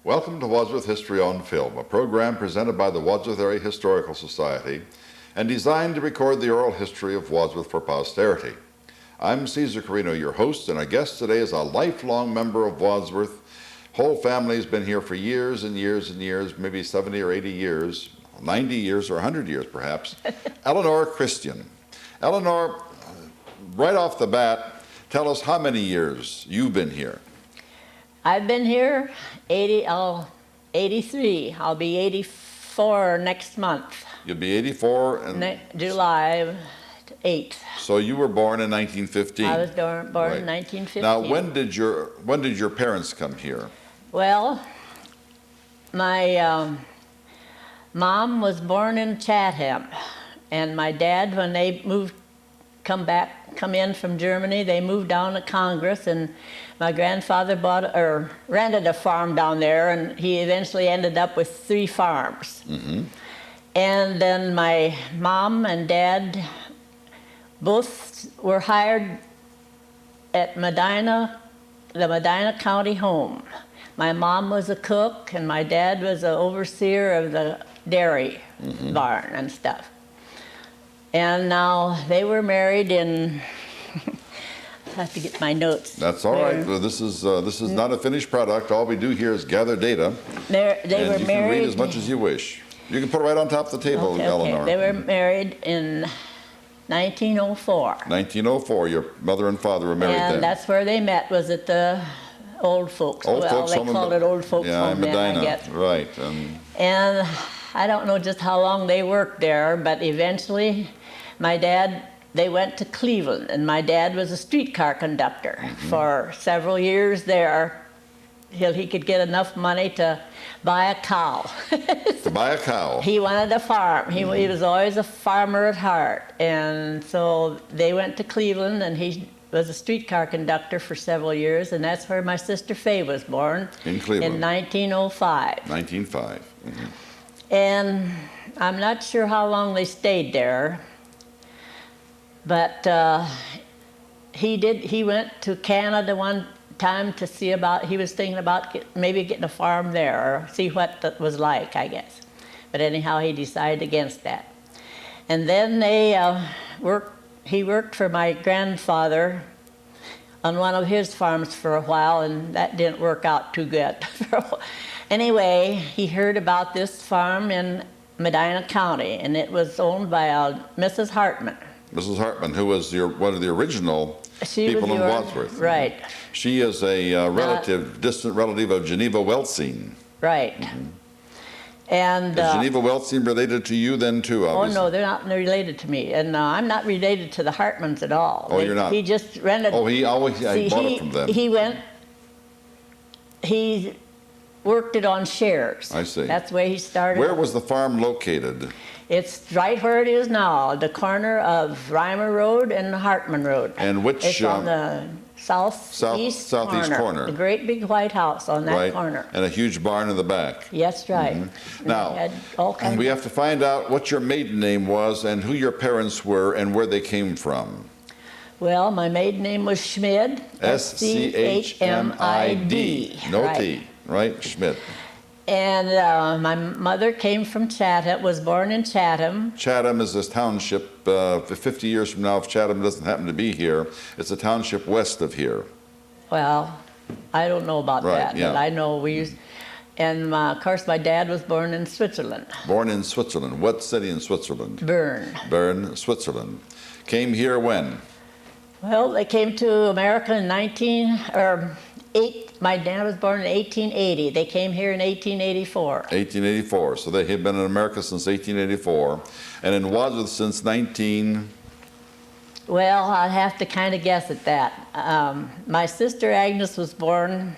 Welcome to Wadsworth History on Film, a program presented by the Wadsworth Area Historical Society and designed to record the oral history of Wadsworth for posterity. I'm Caesar Carino, your host, and our guest today is a lifelong member of Wadsworth. Whole family has been here for years and years and years, maybe 70 or 80 years, 90 years or 100 years perhaps. Eleanor Christian. Eleanor, right off the bat, tell us how many years you've been here. I've been here 83. I'll be 84 next month. You'll be 84 and July 8th. So you were born in 1915. I was born Right. in 1915. Now, when did your parents come here? Well, my mom was born in Chatham, and my dad, when they come in from Germany, they moved down to Congress, and my grandfather rented a farm down there, and he eventually ended up with 3 farms. Mm-hmm. And then my mom and dad both were hired at the Medina County home. My mom was a cook, and my dad was an overseer of the dairy barn and stuff. And now they were married in, I have to get my notes. That's all right. Well, this is not a finished product. All we do here is gather data. They were you married. can read as much as you wish. You can put it right on top of the table, Eleanor. Okay. They were married in 1904. 1904. Your mother and father were married then. And that's where they met, was at the old folks. Old folks they home called it old folks home then, Medina. I guess. Right. And I don't know just how long they worked there, but eventually they went to Cleveland, and my dad was a streetcar conductor for several years there till he could get enough money to buy a cow. To buy a cow. He wanted a farm. He was always a farmer at heart. And so they went to Cleveland, and he was a streetcar conductor for several years, and that's where my sister Faye was born. In Cleveland. In 1905. 1905. And I'm not sure how long they stayed there, but he went to Canada one time to see about, he was thinking about maybe getting a farm there or see what that was like, I guess. But anyhow, he decided against that. And then he worked for my grandfather on one of his farms for a while, and that didn't work out too good. Anyway, he heard about this farm in Medina County, and it was owned by Mrs. Hartman. Mrs. Hartman, who was one of the original people in Wadsworth. Right. She is a distant relative of Geneva Weltzine. Right. And is Geneva Weltzine related to you then too, obviously? Oh no, they're not related to me, and I'm not related to the Hartmans at all. Oh, you're not? He just rented. Oh, he bought it from them. He worked it on shares. I see. That's the way he started. Where was the farm located? It's right where it is now, the corner of Reimer Road and Hartman Road. And which? It's on the southeast corner. The great big white house on that corner. And a huge barn in the back. Yes, right. Now, we have to find out what your maiden name was and who your parents were and where they came from. Well, my maiden name was Schmid. S-C-H-M-I-D. No T, right? Schmid. And my mother came from Chatham, was born in Chatham. Chatham is this township, 50 years from now, if Chatham doesn't happen to be here, it's a township west of here. Well, I don't know about that, but I know we used, and of course my dad was born in Switzerland. Born in Switzerland. What city in Switzerland? Bern. Bern, Switzerland. Came here when? Well, they came to America in my dad was born in 1880. They came here in 1884. 1884. So they have been in America since 1884. And in Wadsworth since 19... Well, I'd have to kind of guess at that. My sister Agnes was born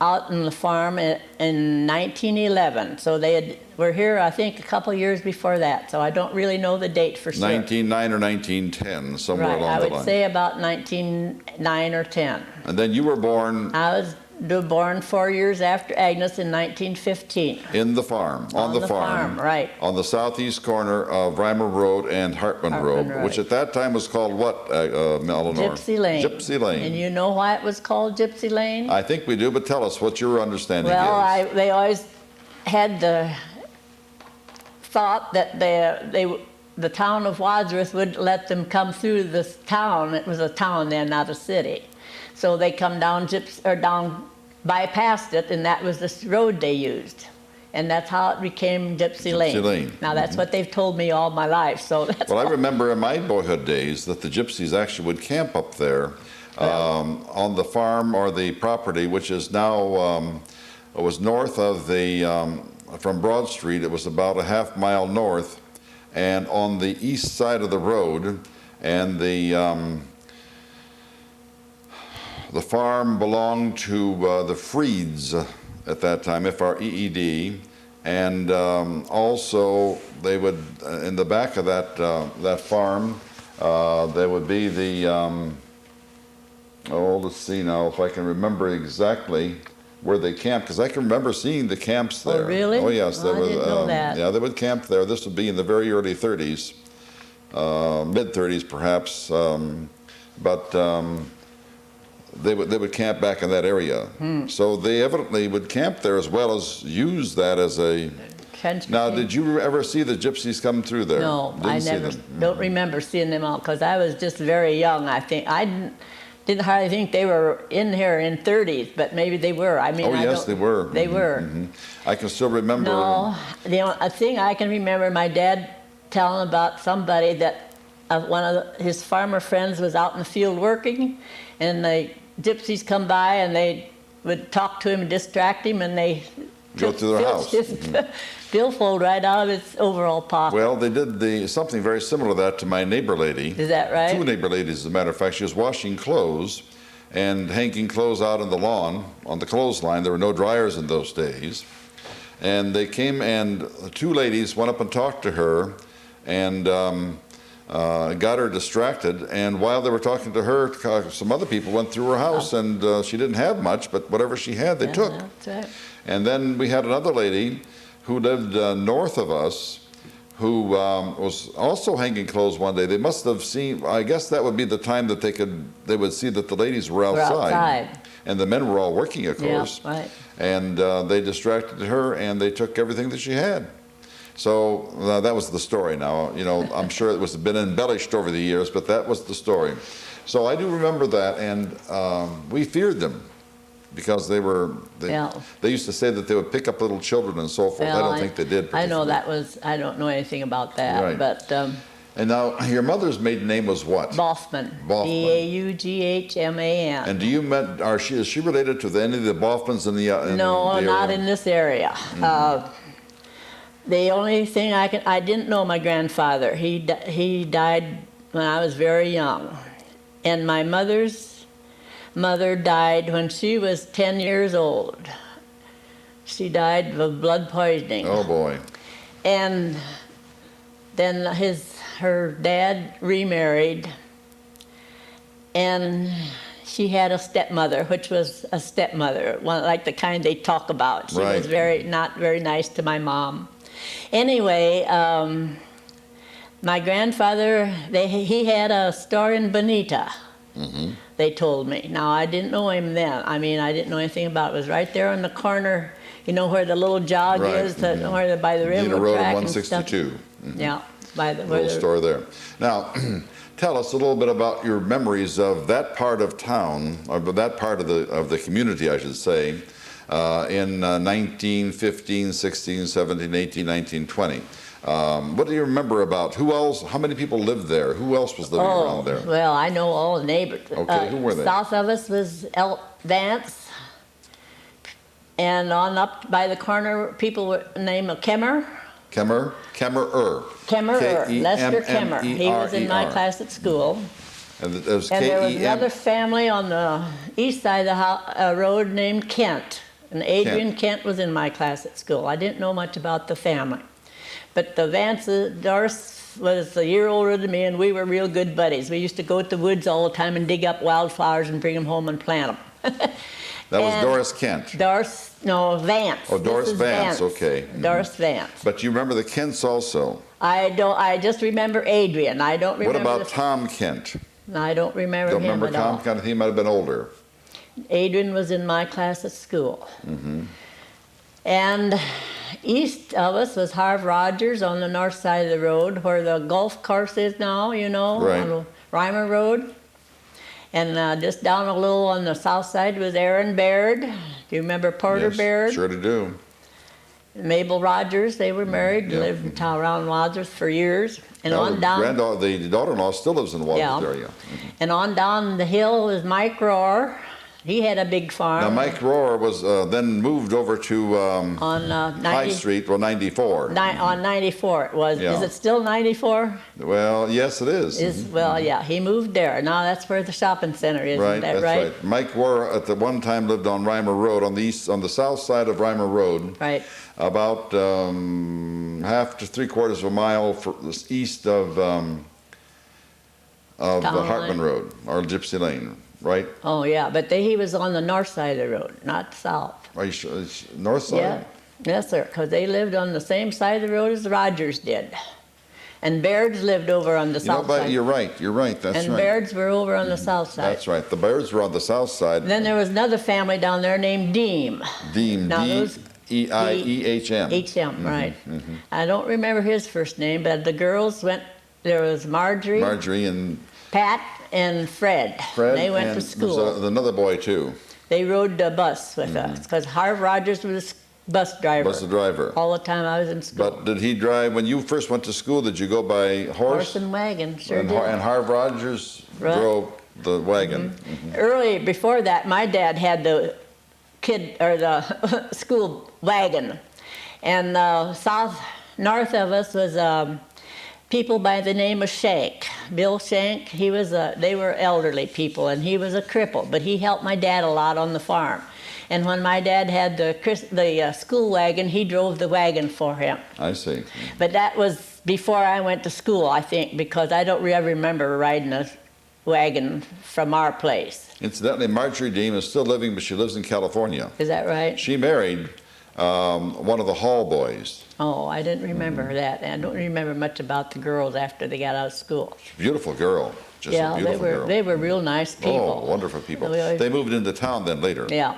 out on the farm in 1911. So they were here, I think, a couple years before that. So I don't really know the date for sure. 1909 or 1910, somewhere along the line. I would say about 1909 or 10. And then you were born... I was born 4 years after Agnes in 1915. In the farm, on the farm, right. on the southeast corner of Reimer Road and Hartman Road, which at that time was called what, Eleanor? Gypsy Lane. Gypsy Lane. And you know why it was called Gypsy Lane? I think we do, but tell us what your understanding Well, is. they always had the thought that the town of Wadsworth would let them come through this town. It was a town then, not a city. So they come down, bypassed it, and that was the road they used. And that's how it became Gypsy Lane. Gypsy Lane. Now, that's what they've told me all my life. So that's Well, I remember in my boyhood days that the gypsies actually would camp up there on the farm or the property, which is now, it was north of from Broad Street. It was about a half-mile north, and on the east side of the road, and the farm belonged to the Freeds at that time, F-R-E-E-D, and also they would, in the back of that farm, there would be the, let's see now if I can remember exactly where they camped, because I can remember seeing the camps there. Oh, really? Oh, yes. Well, I didn't know that. Yeah, they would camp there. This would be in the very early 30s, mid-30s perhaps, but they would camp back in that area. So they evidently would camp there as well as use that as a... Now, did you ever see the gypsies come through there? No, Didn't I see never, them. don't remember seeing them all, because I was just very young, I think. I didn't hardly think they were in here in 30s, but maybe they were. I mean, Oh, yes, they were. They were. I can still remember... No, the only thing I can remember, my dad telling about somebody that one of his farmer friends was out in the field working, and the gypsies come by and they would talk to him and distract him, and they Go to their house. his billfold right out of his overall pocket. Well, they did something very similar to that to my neighbor lady. Is that right? Two neighbor ladies, as a matter of fact. She was washing clothes and hanging clothes out on the lawn, on the clothesline. There were no dryers in those days. And they came, and two ladies went up and talked to her and got her distracted. And while they were talking to her, some other people went through her house, and she didn't have much, but whatever she had, they took. That's right. And then we had another lady who lived north of us, who was also hanging clothes one day. They must have seen, I guess that would be the time that they would see that the ladies were outside. And the men were all working, of course. Yeah, right. And they distracted her, and they took everything that she had. So that was the story. Now, you know, I'm sure it was been embellished over the years, but that was the story. So I do remember that, and we feared them, because they used to say that they would pick up little children and so forth. Well, I don't think they did. I know I don't know anything about that, Right. but And now, your mother's maiden name was what? Boffman. Boffman. B-A-U-G-H-M-A-N. And do you is she related to any of the Boffmans in the No, the not area? in this area. The only thing I didn't know my grandfather. He died when I was very young. And my mother's mother died when she was 10 years old. She died of blood poisoning. Oh, boy. And then her dad remarried, and she had a stepmother, which was a stepmother, one like the kind they talk about. She was not very nice to my mom. Anyway, my grandfather, he had a store in Bonita. They told me. Now, I didn't know him then. I mean, I didn't know anything about it. It was right there on the corner, you know, where the little jog is, by the railroad track and stuff. 162. Yeah, by the Little store there. Now, tell us a little bit about your memories of that part of town, or that part of the community, I should say, in 1915, 16, 17, 18, 19, 20. What do you remember about who else? How many people lived there? Who else was living around there? Well, I know all the neighbors. Okay, who were they? South of us was Vance, and on up by the corner, people were named Kemmer. Kemmerer. Lester Kemmer. He was in my class at school. And there was another family on the east side of the road named Kent. And Adrian Kent was in my class at school. I didn't know much about the family. But the Doris was a year older than me, and we were real good buddies. We used to go to the woods all the time and dig up wildflowers and bring them home and plant them. That was And Doris Kent. Vance. Oh, Doris This is Vance, okay. Doris Vance. But you remember the Kents also. I just remember Adrian. I don't remember. What about Tom Kent? I don't remember Don't him remember at Tom all. Kent? He might have been older. Adrian was in my class at school. Mm-hmm. And east of us was Harv Rogers on the north side of the road where the golf course is now, you know, Right. on Reimer Road. And just down a little on the south side was Aaron Baird. Do you remember Porter Yes, Baird? sure do. Mabel Rogers, they were married, Yeah. lived in town around Wadsworth for years. And Now, on down, the daughter-in-law still lives in the Wadsworth area. and on down the hill was Mike Rohr. He had a big farm. Now, Mike Rohr was then moved over to on High Street, well, 94. On 94 it was. Yeah. Is it still 94? Well, yes, it is. Well, yeah, he moved there. Now that's where the shopping center is, Right, isn't that that's right. Mike Rohr at the one time lived on Reimer Road, on the south side of Reimer Road. Right. About half to 3/4 of a mile east of the Town Hartman line. Road, or Gypsy Lane, right? Oh, yeah, but he was on the north side of the road, not south. Are you sure? It's north side? Yeah, yes, sir, because they lived on the same side of the road as the Rogers did. And Baird's lived over on the You know, south but side. you're right, that's And right. Baird's were over on the south side. That's right. The Bairds were on the south side. Then there was another family down there named Deem. Deem, Now those- D-E-I-E-H-M. H.M., right. I don't remember his first name, but the girls went, there was Marjorie, Marjorie and Pat, and Fred. Fred. They went and to school. There's another boy, too. They rode the bus with us because Harv Rogers was a bus driver. Was the driver. All the time I was in school. But did he drive, when you first went to school, did you go by Horse and wagon, sure and, did. and Harv Rogers Right. drove the wagon. Early before that, my dad had the school wagon, and north of us was people by the name of Shank, Bill Shank. They were elderly people, and he was a cripple, but he helped my dad a lot on the farm. And when my dad had the school wagon, he drove the wagon for him. I see. But that was before I went to school, I think, because I don't really remember riding a wagon from our place. Incidentally, Marjorie Deem is still living, but she lives in California. Is that right? She married one of the Hall boys. Oh, I didn't remember that. I don't remember much about the girls after they got out of school. Beautiful girl. Just a beautiful girl. They were real nice people. Oh, wonderful people. We always- They moved into town then later. Yeah.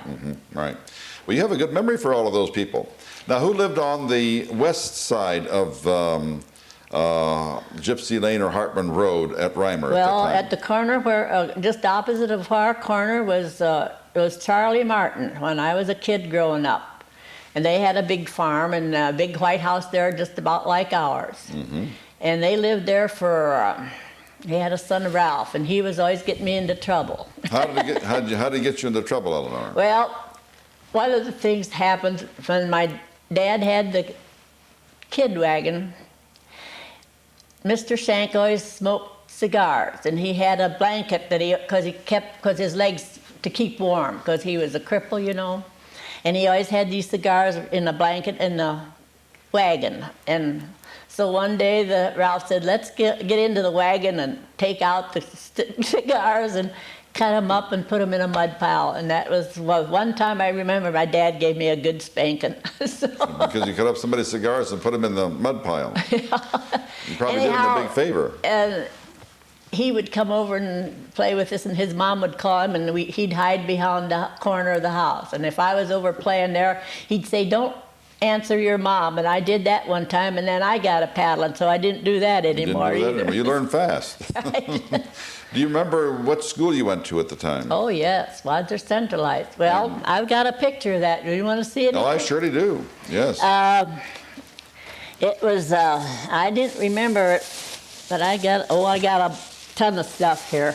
Right. Well, you have a good memory for all of those people. Now, who lived on the west side of Gypsy Lane or Hartman Road at Reimer Well, at at the corner where, just opposite of our corner was Charlie Martin when I was a kid growing up. And they had a big farm and a big white house there just about like ours. And they lived there for, he had a son Ralph, and he was always getting me into trouble. How did he get you into trouble, Eleanor? Well, one of the things happened when my dad had the kid wagon. Mr. Shank always smoked cigars, and he had a blanket that because his legs to keep warm, because he was a cripple, you know. And he always had these cigars in a blanket in the wagon. And so one day Ralph said, let's get into the wagon and take out the cigars and cut them up and put them in a mud pile. And that was one time I remember my dad gave me a good spanking. Because you cut up somebody's cigars and put them in the mud pile. You probably did him a big favor. And he would come over and play with us, and his mom would call him, and he'd hide behind the corner of the house. And if I was over playing there, he'd say, don't answer your mom. And I did that one time, and then I got a paddling, so I didn't do that anymore either. You learned fast. Do you remember what school you went to at the time? Oh, yes, Wadsworth Centralized. Well, I've got a picture of that. Do you want to see it? Oh, I surely do, yes. It was, I didn't remember it, but I got a ton of stuff here.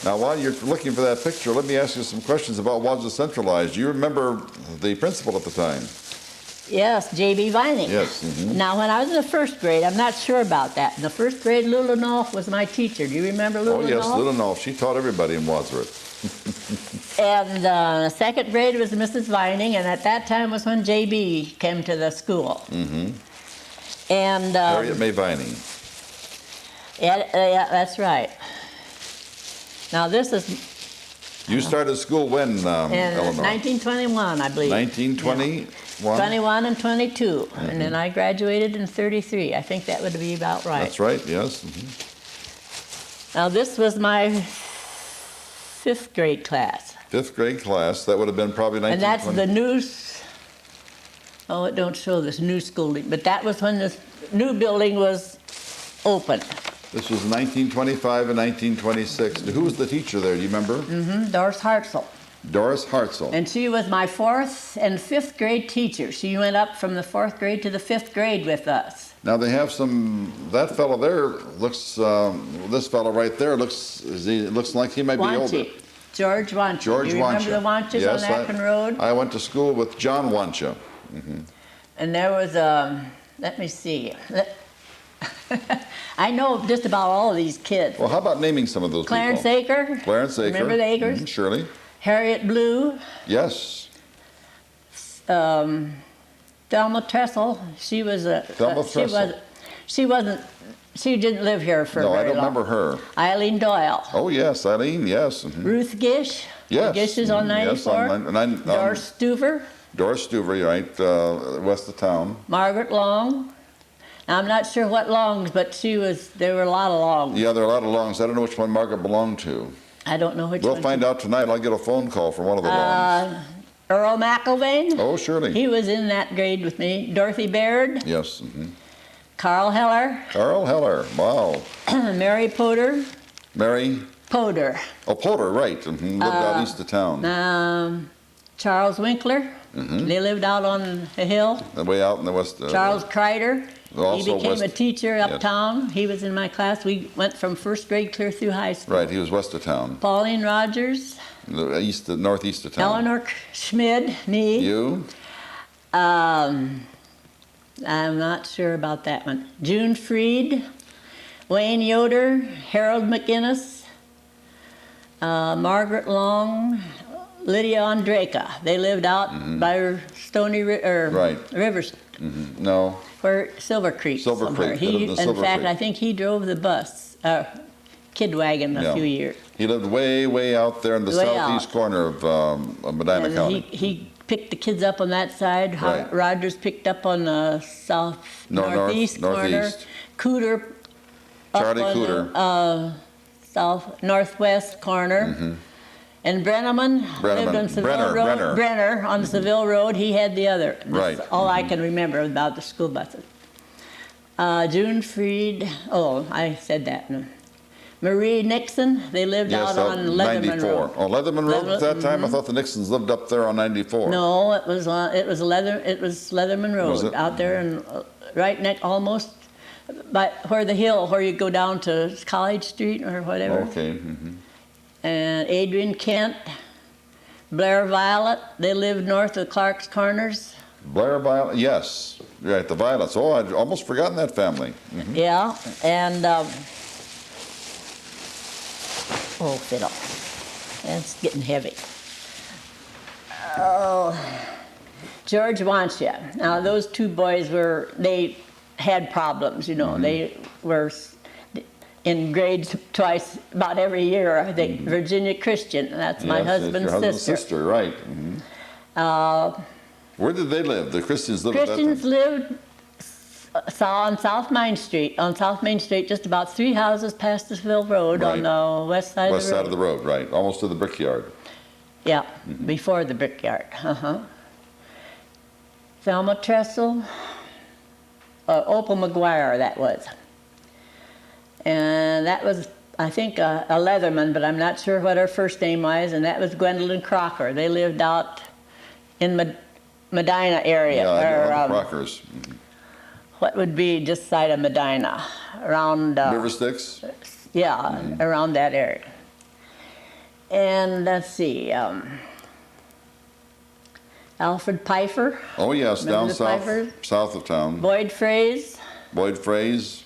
Now, while you're looking for that picture, let me ask you some questions about Wadsworth Centralized. Do you remember the principal at the time? Yes, J.B. Vining. Yes. Now, when I was in the first grade, I'm not sure about that. In the first grade, Lula Nolf was my teacher. Do you remember Lula Oh, yes, Nolf? Little Nolf. She taught everybody in Wadsworth. And the second grade was Mrs. Vining, and at that time was when J.B. came to the school. And Harriet May Vining. yeah, that's right. Now this is You started school when, In Eleanor? 1921, I believe. 1921? 21 and 22, and then I graduated in 33. I think that would be about right. That's right, yes. Now this was my 5th grade class. 5th grade class, that would have been probably And that's 1920. oh, it don't show this new school, but that was when this new building was opened. This was 1925 and 1926. Who was the teacher there, do you remember? Doris Hartzell. Doris Hartzell. And she was my 4th and 5th grade teacher. She went up from the 4th grade to the 5th grade with us. Now they have that fellow there looks, this fellow right there looks like he might be older. George Wancha. George You remember the Wanchas yes, on Akron Road? I went to school with John Wancha. And there was, let me see. I know just about all of these kids. Well, how about naming some of those Clarence people? Aker. Clarence Aker. Remember the Akers? Surely. Harriet Blue. Yes. Thelma Tressel. She was a. Thelma Tressel. She didn't live here for No, I very don't long. remember her. Eileen Doyle. Oh, yes, Eileen, yes. Ruth Gish. Yes. Gish is on 94. Yes, Doris Stuver. Doris Stuver, right, west of town. Margaret Long. Now, I'm not sure what Longs, but there were a lot of Longs. Yeah, there are a lot of Longs. I don't know which one Margaret belonged to. I don't know which one. We'll find out tonight. I'll get a phone call from one of the Longs. Earl McIlvaine. Oh, surely. He was in that grade with me. Dorothy Baird. Yes. Carl Heller. Carl Heller, wow. Mary Potter. Mary? Potter. Oh, Potter, right. Lived out east of town. Charles Winkler. They lived out on the hill. Way out in the west. Charles Kreider. He Also became a west- teacher uptown. He was in my class. We went from 1st grade clear through high school. Right, he was west of town. Pauline Rogers. Northeast of town. Eleanor Schmid, me. You? I'm not sure about that one. June Freed, Wayne Yoder, Harold McInnes, Margaret Long, Lydia Andreka. They lived out by Stony Rivers. No. Where Silver Creek. Silver somewhere. Creek. They lived in In Silver fact, Creek. I think he drove the bus, kid wagon a few years. He lived way out there in the Way southeast out. corner of Medina And County. he picked the kids up on that side. Right. Rogers picked up on the northeast corner. Northeast. Cooter up Charlie on Cooter. the northwest corner. And Brenneman lived on Seville Road. Brenner on Seville Road. He had the other. That's Right. all I can remember about the school buses. June Freed. Oh, I said that. Marie Nixon. They lived out on Leatherman 94. Road. Oh, Leatherman Road at that time? I thought the Nixons lived up there on 94. No, it was Leatherman Road Was it? out there, and right next, almost by where the hill, where you go down to College Street or whatever. Okay. And Adrian Kent, Blair Violet, they lived north of Clark's Corners. Blair Violet, yes. Right, the Violets. Oh, I'd almost forgotten that family. Yeah, and oh, fiddle, it's getting heavy. Oh, George Wancha. Now those two boys they had problems, They were in grades twice, about every year. I think Virginia Christian. That's my husband's your sister. husband's sister, right. Where did they live? The Christians lived Christians at that lived on South Main Street. On South Main Street, just about 3 houses past the Seville Road on the west side time? of West the road. side of the road, right. Almost to the brickyard. Yeah, before the brickyard. Thelma Tressel, Opal McGuire, that was. And that was, I think, a Leatherman, but I'm not sure what her first name was, and that was Gwendolyn Crocker. They lived out in Medina area. Yeah, I or, know the Crockers. what would be just side of Medina, around... River Styx? Yeah, around that area. And let's see, Alfred Pfeiffer, Oh, yes, Remember down the Pfeiffers? south of town. Boyd Fraze, Boyd Fraze,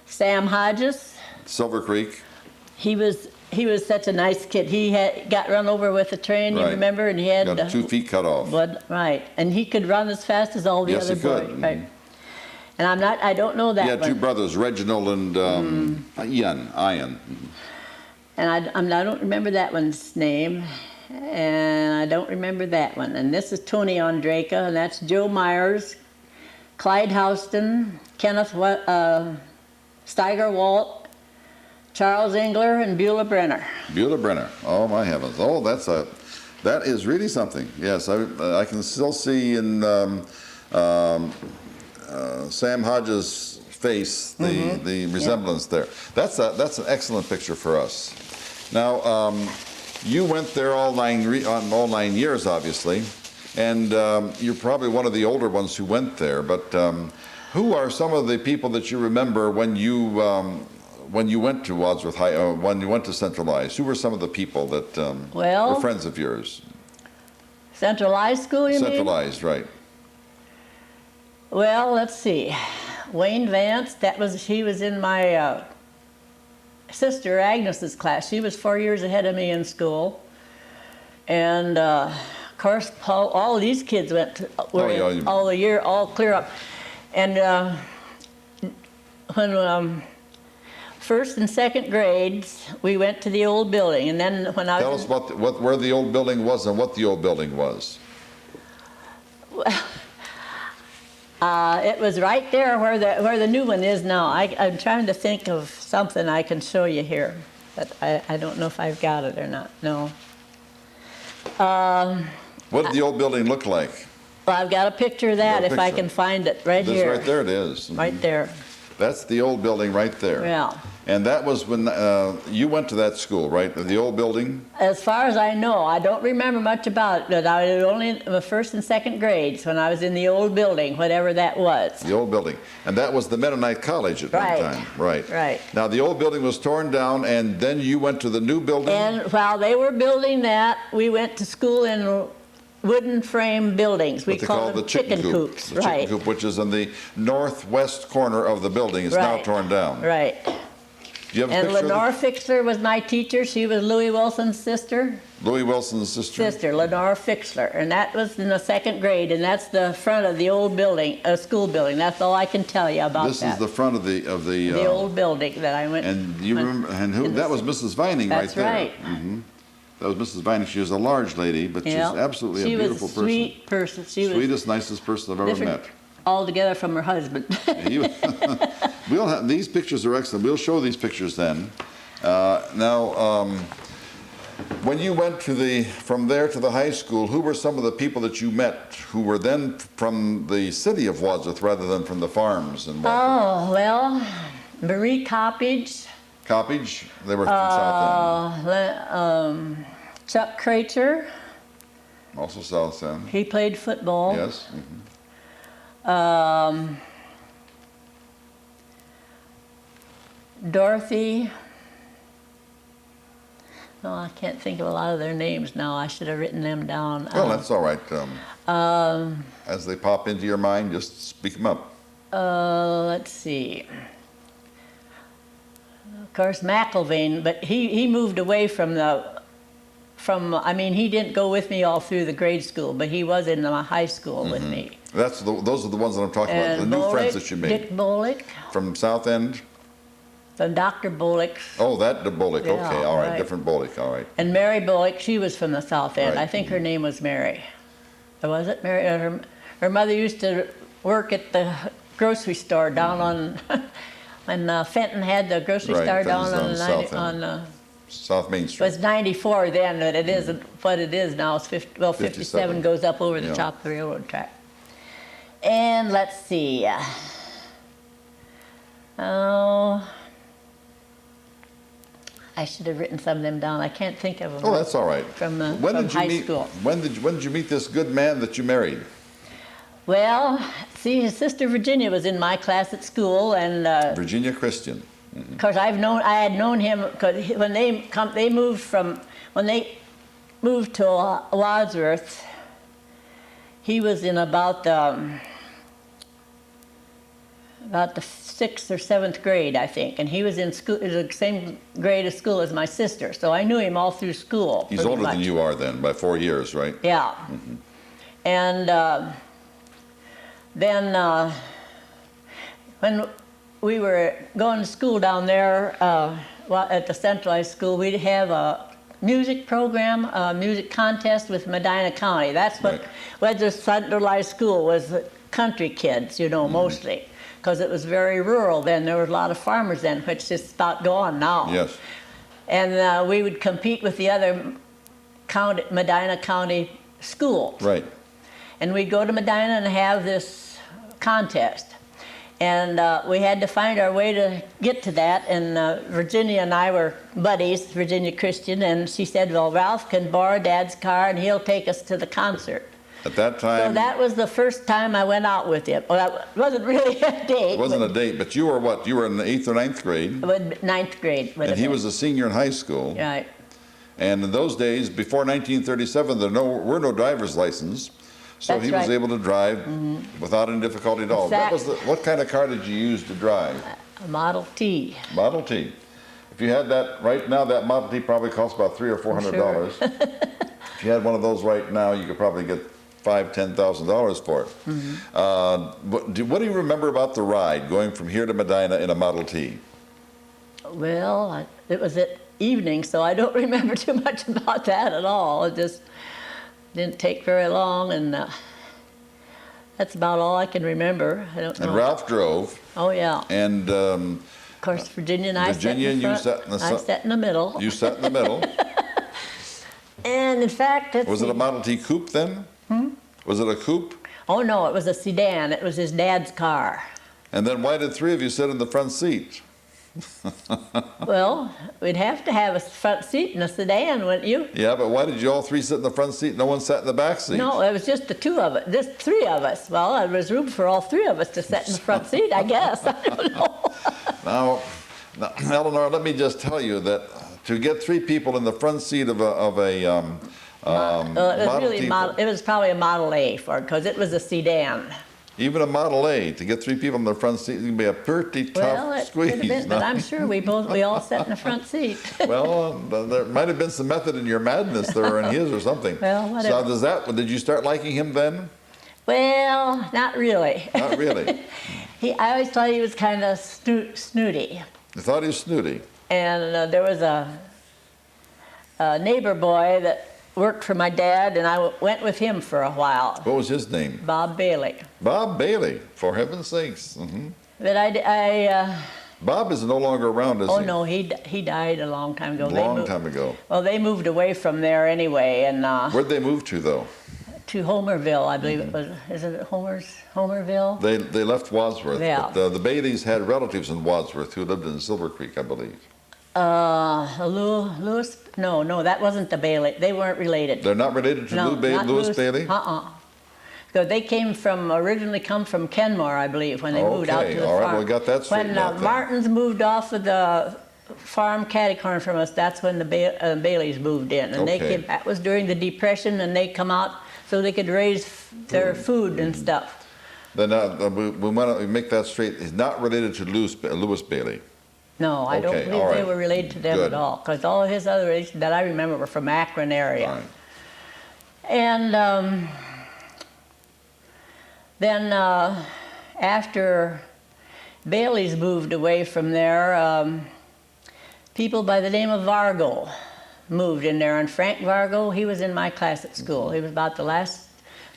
Sam Hodges. Silver Creek. He was such a nice kid. He got run over with a train, you Right. remember, and he had Got 2 feet cut off. blood, right, and he could run as fast as all the Yes, other he could. boys, right? And I don't know that He had one. 2 brothers, Reginald and Ian. And I don't remember that one's name, and I don't remember that one. And this is Tony Ondraka, and that's Joe Myers, Clyde Houston, Kenneth Steiger-Walt, Charles Engler, and Beulah Brenner. Beulah Brenner. Oh my heavens! Oh, that is really something. Yes, I can still see in Sam Hodges' face the resemblance there. That's an excellent picture for us. Now, you went there all 9 years, obviously, and you're probably one of the older ones who went there. But who are some of the people that you remember when you went to Wadsworth High, when you went to Centralized? Who were some of the people that were friends of yours? Centralized School, you mean? Centralized, right. Well, let's see. Wayne Vance, he was in my sister Agnes's class. She was 4 years ahead of me in school. And of course, Paul, all these kids all the year, all clear up. And when first and second grades, we went to the old building, and then when I was... Tell us where the old building was and what the old building was. It was right there where the new one is now. I'm trying to think of something I can show you here, but I don't know if I've got it or not. No. What did the old building look like? Well, I've got a picture of that if I can find it right here. Right there it is. Right there. That's the old building right there. Yeah. And that was when you went to that school, right? The old building? As far as I know, I don't remember much about it, but I was only in the first and second grades when I was in the old building, whatever that was. The old building. And that was the Mennonite College at one time. Right. Right. Now, the old building was torn down, and then you went to the new building? And while they were building that, we went to school in wooden frame buildings. We call them chicken coops. The chicken coop, which is in the northwest corner of the building. It's now torn down. Right. Do you have a and picture Lenore Fixler was my teacher. She was Louis Wilson's sister. Louis Wilson's sister? Sister, Lenore Fixler. And that was in the second grade, and that's the front of the old building, school building. That's all I can tell you about that. This is the front of the old building that I went. And you remember? And who? That was Mrs. Vining right there. That's right. Mm-hmm. That was Mrs. Vining. She was a large lady, but she's absolutely a beautiful person. She was a sweet person. She was sweetest, nicest person I've ever met. Altogether from her husband. We'll have, these pictures are excellent. We'll show these pictures then. Now, when you went from there to the high school, who were some of the people that you met who were then from the city of Wadsworth rather than from the farms in Wadsworth? Oh, well, Marie Coppage. Coppage? They were from South End. Chuck Cracher. Also South End. He played football. Yes. Dorothy. No, I can't think of a lot of their names now. I should have written them down. Well, that's all right. As they pop into your mind, just speak them up. Let's see. Of course, McIlvain, but he moved away I mean, he didn't go with me all through the grade school, but he was in the high school with me. Those are the ones that I'm talking about, the new friends that you made. Dick Bullock. From South End? From Dr. Bullock. Oh, that the Bullock, Yeah, okay, all right, right. different Bullock, all right. And Mary Bullock, she was from the South End. Right. I think her name was Mary. Or was it Mary? Her mother used to work at the grocery store down on, when Fenton had the grocery store down on South Main Street. It was 94 then, but it isn't what it is now. It's 57 goes up over the top of the railroad track. And let's see. Oh, I should have written some of them down. I can't think of them. Oh, that's all right. From high school. When did you meet this good man that you married? Well, see, his sister Virginia was in my class at school, and Virginia Christian. Of course, I had known him because when they moved to Wadsworth, he was in about the 6th or 7th grade, I think, and he was in school, the same grade of school as my sister. So I knew him all through school. He's older than you are then, by 4 years, right? Yeah. And then when we were going to school down there, well, at the centralized school, we'd have a music program, a music contest with Medina County. That's what Wadsworth Centralized School was, country kids, you know, mostly, because it was very rural then. There was a lot of farmers then, which just stopped going now. Yes. And we would compete with the other Medina County schools. Right. And we'd go to Medina and have this contest. And we had to find our way to get to that. And Virginia and I were buddies, Virginia Christian, and she said, well, Ralph can borrow Dad's car and he'll take us to the concert. At that time... So that was the first time I went out with him. Well, that wasn't really a date. It wasn't a date, but you were what? You were in the 8th or 9th grade? Ninth grade. And he was a senior in high school. Right. And in those days, before 1937, there were no driver's license. So That's he was right. able to drive without any difficulty at all. What kind of car did you use to drive? A Model T. Model T. If you had that right now, that Model T probably costs about $300 or $400. Sure. If you had one of those right now, you could probably get $5,000, $10,000 for it. What do you remember about the ride going from here to Medina in a Model T? Well, it was at evening, so I don't remember too much about that at all. It just didn't take very long, and that's about all I can remember. I don't know. And Ralph drove. Oh, yeah. And of course, Virginia and I sat in the front. I sat in the middle. You sat in the middle. And in fact, was it a Model T coupe then? Was it a coupe? Oh, no, it was a sedan. It was his dad's car. And then why did 3 of you sit in the front seat? Well, we'd have to have a front seat in a sedan, wouldn't you? Yeah, but why did you all 3 sit in the front seat? No one sat in the back seat. No, it was just the 2 of us, just 3 of us. Well, there was room for all 3 of us to sit in the front seat, I guess. I don't know. Now, Eleanor, let me just tell you that to get 3 people in the front seat of a it was probably a Model A because it was a sedan. Even a Model A, to get 3 people in the front seat, it can be a pretty tough squeeze. Could have been, but I'm sure we all sat in the front seat. Well, there might have been some method in your madness there, or in his or something. Well, whatever. So did you start liking him then? Well, not really. Not really. I always thought he was kind of snooty. You thought he was snooty? And there was a neighbor boy that worked for my dad, and I went with him for a while. What was his name? Bob Bailey. Bob Bailey, for heaven's sakes. But Bob is no longer around, is he? Oh, no, he died a long time ago. Long time ago. Well, they moved away from there anyway, and where'd they move to, though? to Homerville, I believe it was. Is it Homerville? They left Wadsworth. Yeah. But, the Baileys had relatives in Wadsworth who lived in Silver Creek, I believe. Lewis? No, that wasn't the Bailey. They weren't related. They're not related to No, not Lewis Bailey? So they originally come from Kenmore, I believe, when they moved out to the farm. All right, well, we got that straightened out When then. Martins moved off of the farm catty-corn from us, that's when the Baileys moved in. And that was during the Depression, and they come out so they could raise their food and stuff. Then we want to make that straight. He's not related to Lewis Bailey. No, I don't believe they were related to them at all, because all of his other relations that I remember were from Akron area. All right. And then after Bailey's moved away from there, people by the name of Vargo moved in there. And Frank Vargo, he was in my class at school. He was about the last,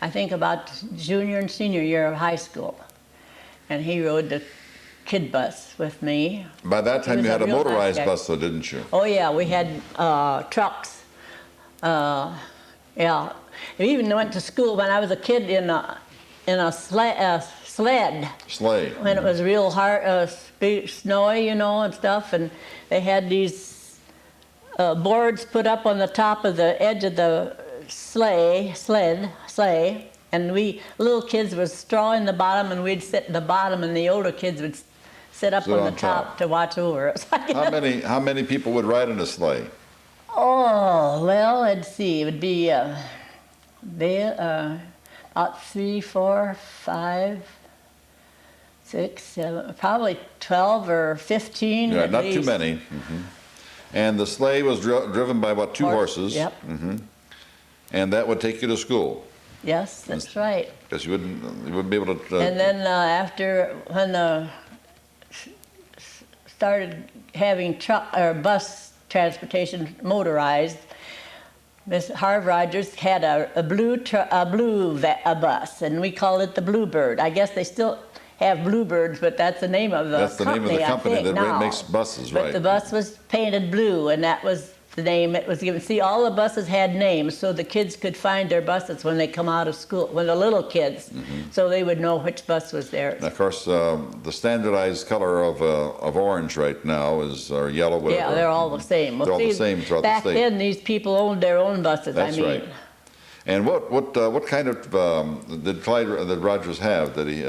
I think about junior and senior year of high school. And he rode the kid bus with me. By that time you had a motorized bus, though, didn't you? Oh, yeah, we had trucks. Yeah. We even went to school when I was a kid in a sled. Sleigh. When it was real hard, snowy, and stuff, and they had these boards put up on the top of the edge of the sleigh, and we little kids would straw in the bottom, and we'd sit in the bottom, and the older kids would sit up on the top to watch over us. How many people would ride in a sleigh? Oh, well, let's see. It would be about 3, 4, 5, 6, 7, probably 12 or 15. Yeah, not least. too many. And the sleigh was driven by, what, 2 horses? Yep. And that would take you to school? Yes, that's right. Because you wouldn't be able to... And then when the started having truck or bus transportation motorized, Miss Harv Rogers had a bus, and we called it the Bluebird. I guess they still have Bluebirds, but that's the name of the That's the company, name of the I company think, that now. makes buses, But right? the bus was painted blue, and that was the name it was given. See, all the buses had names, so the kids could find their buses when they come out of school, when the little kids, so they would know which bus was theirs. And of course, the standardized color of orange right now is, or yellow, whatever. Yeah, they're all the same. Well, They're all the see, same throughout the back state. then, these people owned their own buses. That's I mean, right. And what kind of did Rogers have? Did he?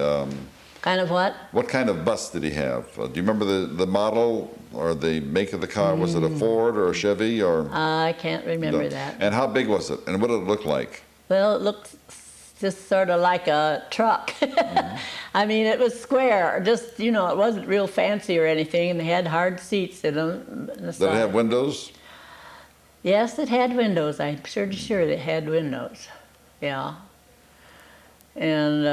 kind of what? What kind of bus did he have? Do you remember the model or the make of the car? Was it a Ford or a Chevy or? I can't remember that. And how big was it? And what did it look like? Well, it looked just sort of like a truck. I mean, it was square. Just, you know, it wasn't real fancy or anything, and they had hard seats in them. Did it have windows? Yes, it had windows. I'm pretty sure it had windows. Yeah. And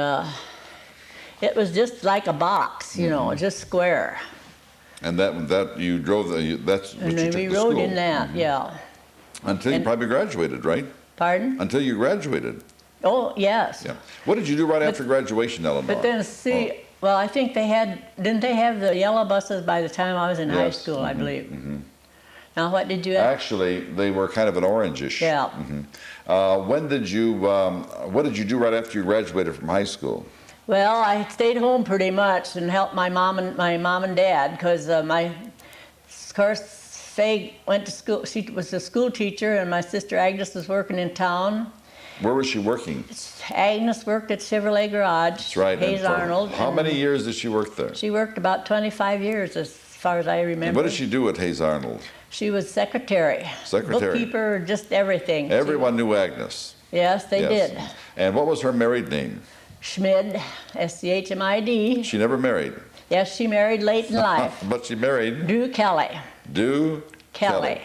it was just like a box, you know, just square. And that you drove that's what And you then took we to rode school. in that, yeah. Until you probably graduated, right? Pardon? Until you graduated. Oh, yes. Yeah. What did you do right after graduation, Eleanor? But then, see, well, I think didn't they have the yellow buses by the time I was in high Yes. school, I believe. Now, what did you have? Actually, they were kind of an orangish. Yeah. What did you do right after you graduated from high school? Well, I stayed home pretty much and helped my mom and dad, because of course, Faye went to school. She was a school teacher, and my sister Agnes was working in town. Where was she working? Agnes worked at Chevrolet Garage. That's right. Hayes And for Arnold. how and many years did she work there? She worked about 25 years, as far as I remember. And what did she do at Hayes Arnold? She was secretary. Secretary. Bookkeeper, just everything. Everyone knew Agnes. Yes, they Yes. did. And what was her married name? Schmid, S-C-H-M-I-D. She never married. Yes, she married late in life. But she married Drew Kelly. Du Kelly.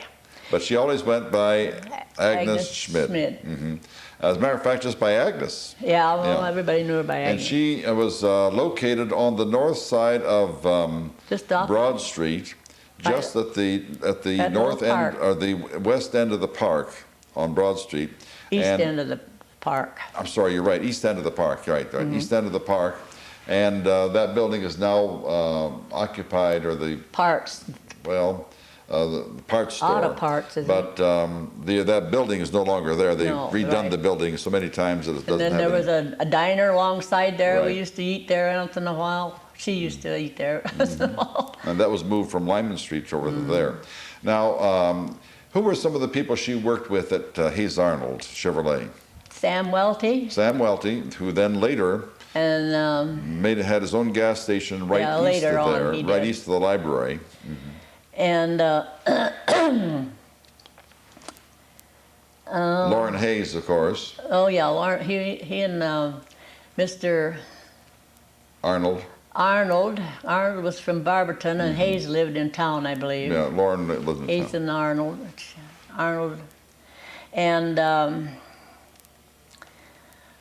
But she always went by Agnes Schmidt. Schmid. As a matter of fact, just by Agnes. Yeah, well, Yeah. everybody knew her by And Agnes. she was located on the north side of Just off Broad Street, just at the That north little end park. or the west end of the park on Broad Street. east And- end of the park. I'm sorry, you're right, east end of the park, you're right, east end of the park. And that building is now occupied, or the Parts, parts store. auto parts, isn't it? But that building is no longer there. They've No, redone right. the building so many times that it And doesn't then have there was any. a diner alongside there. We Right. used to eat there once in a while. She used to eat there once in a while. And that was moved from Lyman Street over to there. Now, who were some of the people she worked with at Hayes Arnold Chevrolet? Sam Welty Sam Welty, who then later and had his own gas station right Yeah, east later of on there, he right did. east of the library. Lauren Hayes, of course. Oh yeah, Lauren, he and Mr. Arnold. Arnold was from Barberton, and Hayes lived in town, I believe. Yeah, Lauren lived in Hayes town. and Arnold, and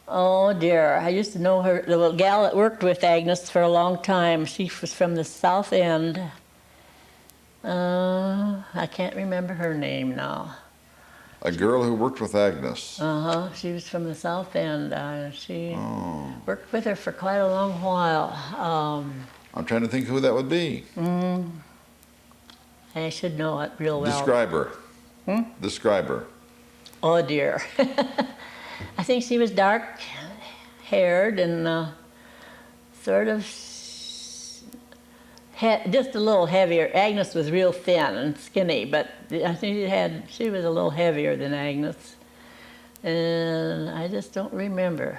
oh dear, I used to know her, the little gal that worked with Agnes for a long time. She was from the South End. I can't remember her name now. A girl who worked with Agnes. She was from the South End. She worked with her for quite a long while. I'm trying to think who that would be. I should know it real well. Describe her. Describe her. Oh dear. I think she was dark-haired and sort of just a little heavier. Agnes was real thin and skinny, but I think she was a little heavier than Agnes. And I just don't remember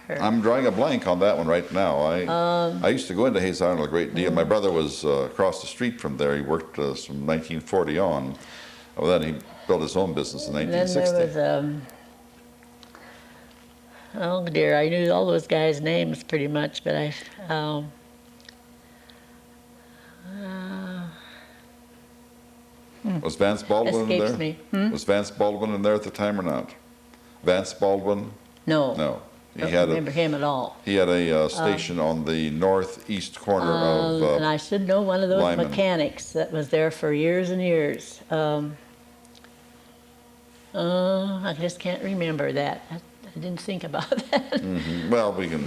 her. I'm drawing a blank on that one right now. I used to go into Hayes Arnold a great deal. My brother was across the street from there. He worked from 1940 on. Well, then he built his own business in And 1960. then there was, oh dear, I knew all those guys' names pretty much, but Was Vance Baldwin escapes there? me. Was Vance Baldwin in there at the time or not? Vance Baldwin? No. No. I don't remember him at all. He had a station on the northeast corner of And I should know one of those Lyman. mechanics that was there for years and years. I just can't remember that. I didn't think about that. Mhm. Well, we can,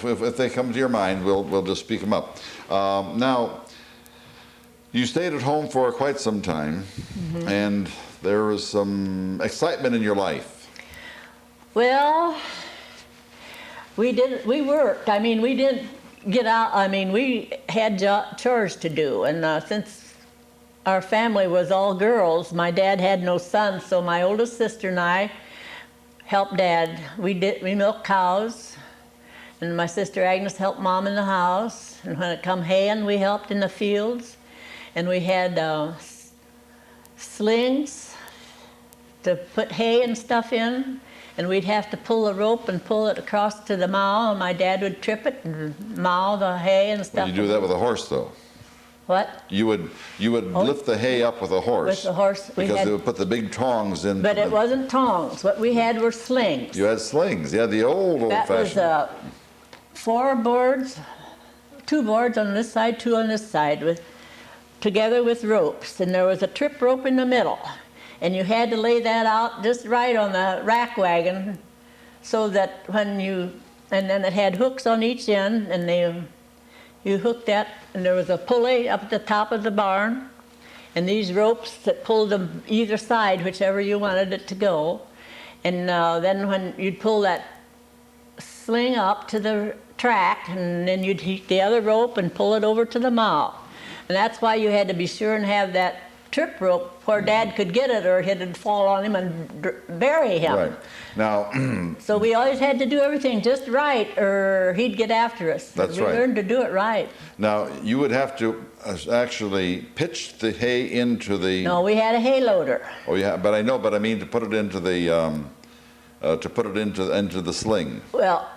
if they come to your mind, we'll just speak them up. Now, you stayed at home for quite some time, and there was some excitement in your life. Well, we worked. I mean, we didn't get out. I mean, we had chores to do, and since our family was all girls, my dad had no sons, so my oldest sister and I helped Dad. We milked cows, and my sister Agnes helped Mom in the house, and when it come haying, we helped in the fields, and we had slings to put hay and stuff in, and we'd have to pull a rope and pull it across to the mow, and my dad would trip it and mow the hay and stuff. Well, you do that with a horse, though. What? You would lift the hay up with a horse. With the horse, we because had, they would put the big tongs in. but it wasn't tongs. What we had were slings. You had slings. You had the old That was fashioned. 4 boards, 2 boards on this side, 2 on this side, together with ropes, and there was a trip rope in the middle, and you had to lay that out just right on the rack wagon, so that when you, and then it had hooks on each end, and you hooked that, and there was a pulley up at the top of the barn, and these ropes that pulled them either side, whichever you wanted it to go, and then when you'd pull that sling up to the track, and then you'd heat the other rope and pull it over to the mow. And that's why you had to be sure and have that trip rope where Dad could get it, or it'd fall on him and bury him. Right. Now. So we always had to do everything just right, or he'd get after us. That's we right. learned to do it right. Now, you would have to actually pitch the hay into the. No, we had a hay loader. Oh, yeah, but I know, but I mean to put it into the into the sling. Well,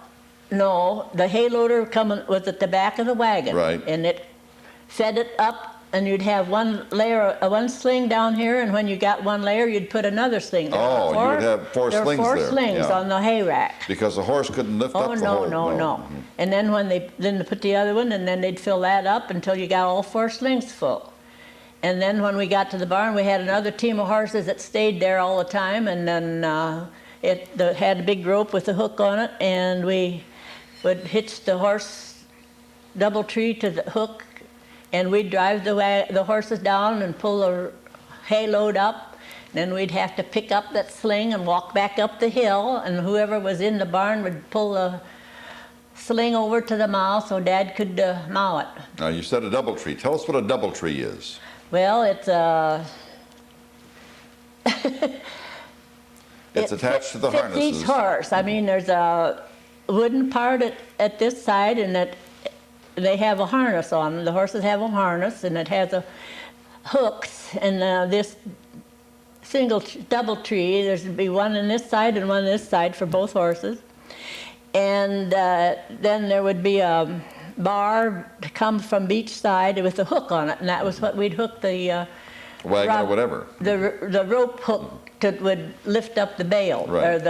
no, the hay loader was at the back of the wagon. Right. And it fed it up, and you'd have one layer, one sling down here, and when you got one layer, you'd put another sling there. Oh, you would have 4 there slings were 4 there. slings Yeah. on the hay rack. Because the horse couldn't lift up Oh, the whole. no. And then when they put the other one, and then they'd fill that up until you got all 4 slings full. And then when we got to the barn, we had another team of horses that stayed there all the time, and then it had a big rope with a hook on it, and we would hitch the horse double tree to the hook, and we'd drive the horses down and pull the hay load up. Then we'd have to pick up that sling and walk back up the hill, and whoever was in the barn would pull the sling over to the mow so Dad could mow it. Now, you said a double tree. Tell us what a double tree is. Well, it's It's attached to the fits harnesses. each horse. I mean, there's a wooden part at this side, and they have a harness on them. The horses have a harness, and it has hooks, and this double tree, there's to be one on this side and one on this side for both horses. And then there would be a bar to come from each side with a hook on it, and that was what we'd hook the wagon or whatever. The rope hook that would lift up the bale, Right.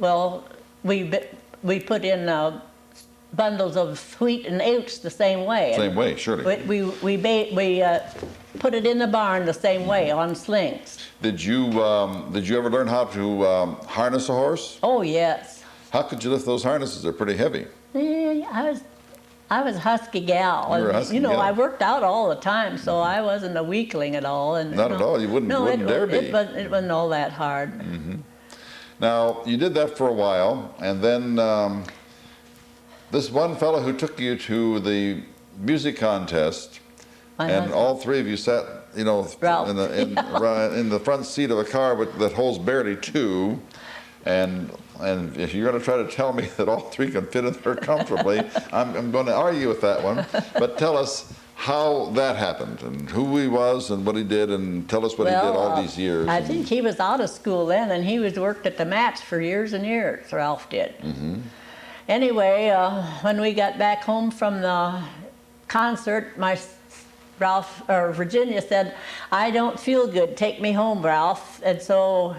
or we put in bundles of wheat and oats the same way. Same way, surely. We put it in the barn the same way on slings. Did you ever learn how to harness a horse? Oh yes. How could you lift those harnesses? They're pretty heavy. I was a husky gal. You were a husky gal. I worked out all the time, so I wasn't a weakling at all. And Not at all. You wouldn't dare be. It wasn't all that hard. Mm-hmm. Now, you did that for a while, and then this one fellow who took you to the music contest, and all 3 of you sat, Ralph. in the front seat of a car that holds barely 2, and if you're going to try to tell me that all 3 can fit in there comfortably, I'm going to argue with that one. But tell us how that happened, and who he was, and what he did, and tell us what he did all these years. I think he was out of school then, and he worked at the mats for years and years, Ralph did. Mm-hmm. Anyway, when we got back home from the concert, Virginia said, "I don't feel good, take me home, Ralph." And so